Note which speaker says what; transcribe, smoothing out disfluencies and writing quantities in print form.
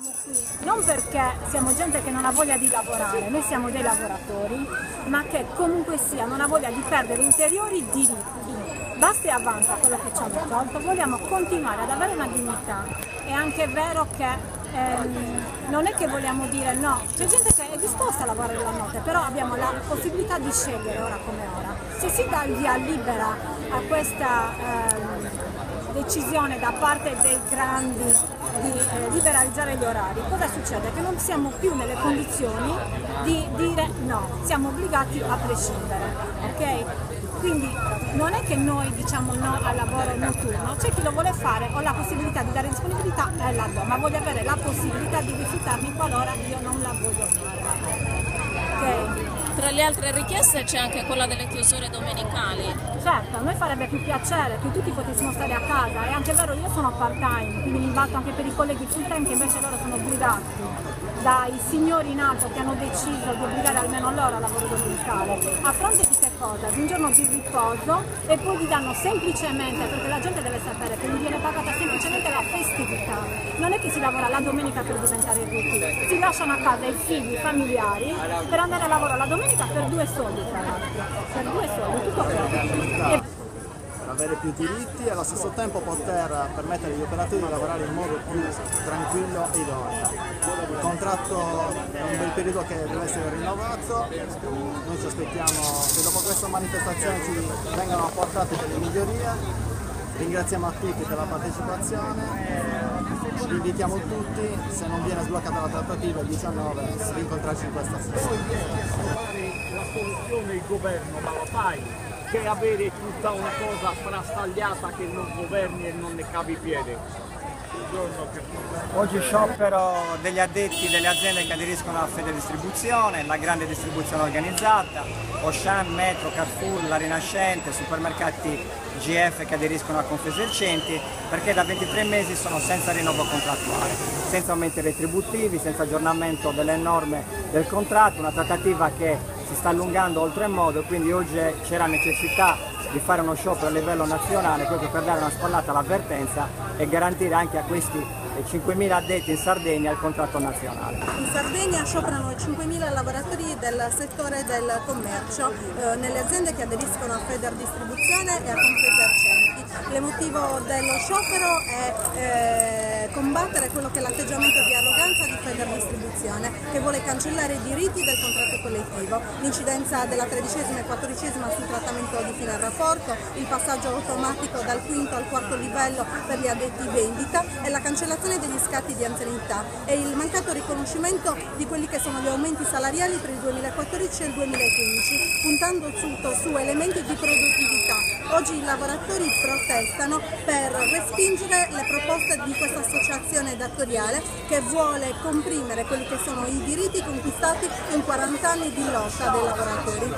Speaker 1: Siamo qui non perché siamo gente che non ha voglia di lavorare, noi siamo dei lavoratori, ma che comunque sia non ha voglia di perdere ulteriori diritti. Basta e avanza quello che ci hanno tolto, vogliamo continuare ad avere una dignità. È anche vero che non è che vogliamo dire no, c'è gente che è disposta a lavorare la notte, però abbiamo la possibilità di scegliere ora come ora. Se si dà il via libera a questa decisione da parte dei grandi di liberalizzare gli orari, cosa succede? Che non siamo più nelle condizioni di dire no, siamo obbligati a prescindere, ok? Quindi non è che noi diciamo no al lavoro notturno, c'è chi lo vuole fare, ho la possibilità di dare disponibilità e la do, ma voglio avere la possibilità di rifiutarmi qualora io non la voglio fare. Okay?
Speaker 2: Tra le altre richieste c'è anche quella delle chiusure domenicali.
Speaker 1: Certo, a noi farebbe più piacere che tutti potessimo stare a casa, è anche vero, io sono part time, quindi mi batto anche per i colleghi full time che invece loro sono obbligati dai signori in alto che hanno deciso di obbligare almeno loro al lavoro domenicale. A fronte di che cosa? Di un giorno di riposo e poi gli danno semplicemente, perché la gente deve sapere che gli viene pagata semplicemente la festività. Non è che si lavora la domenica per diventare ricchi, si lasciano a casa i figli, i familiari per andare a lavoro la domenica per 2 soldi tra l'altro. Per 2 soldi, tutto questo.
Speaker 3: Avere più diritti e allo stesso tempo poter permettere agli operatori di lavorare in modo più tranquillo e idoneo. Il contratto è un bel periodo che deve essere rinnovato, noi ci aspettiamo che dopo questa manifestazione ci vengano apportate delle migliorie. Ringraziamo a tutti per la partecipazione, invitiamo tutti, se non viene sbloccata la trattativa il 19, a rincontrarci in questa sera.
Speaker 4: La soluzione il governo, ma lo fai? Che avere tutta una cosa frastagliata che non governi e non ne cavi piede.
Speaker 5: Oggi sciopero degli addetti delle aziende che aderiscono alla Federdistribuzione, la grande distribuzione organizzata, Auchan, Metro, Carrefour, La Rinascente, supermercati GF che aderiscono a Confesercenti, perché da 23 mesi sono senza rinnovo contrattuale, senza aumenti retributivi, senza aggiornamento delle norme del contratto, una trattativa che si sta allungando oltremodo, quindi oggi c'era necessità di fare uno sciopero a livello nazionale proprio per dare una spallata all'avvertenza e garantire anche a questi 5.000 addetti in Sardegna il contratto nazionale.
Speaker 6: In Sardegna scioperano 5.000 lavoratori del settore del commercio nelle aziende che aderiscono a Federdistribuzione e a Confesercenti. Il motivo dello sciopero è combattere quello che è l'atteggiamento di arroganza di Federdistribuzione, che vuole cancellare i diritti del contratto collettivo, l'incidenza della 13ª e 14ª sul trattamento di fine rapporto, il passaggio automatico dal 5° al 4° livello per gli addetti vendita e la cancellazione degli scatti di anzianità e il mancato riconoscimento di quelli che sono gli aumenti salariali per il 2014 e il 2015, puntando tutto su elementi di produttività. Oggi i lavoratori protestano per respingere le proposte di questa associazione datoriale che vuole comprimere quelli che sono i diritti conquistati in 40 anni di lotta dei lavoratori.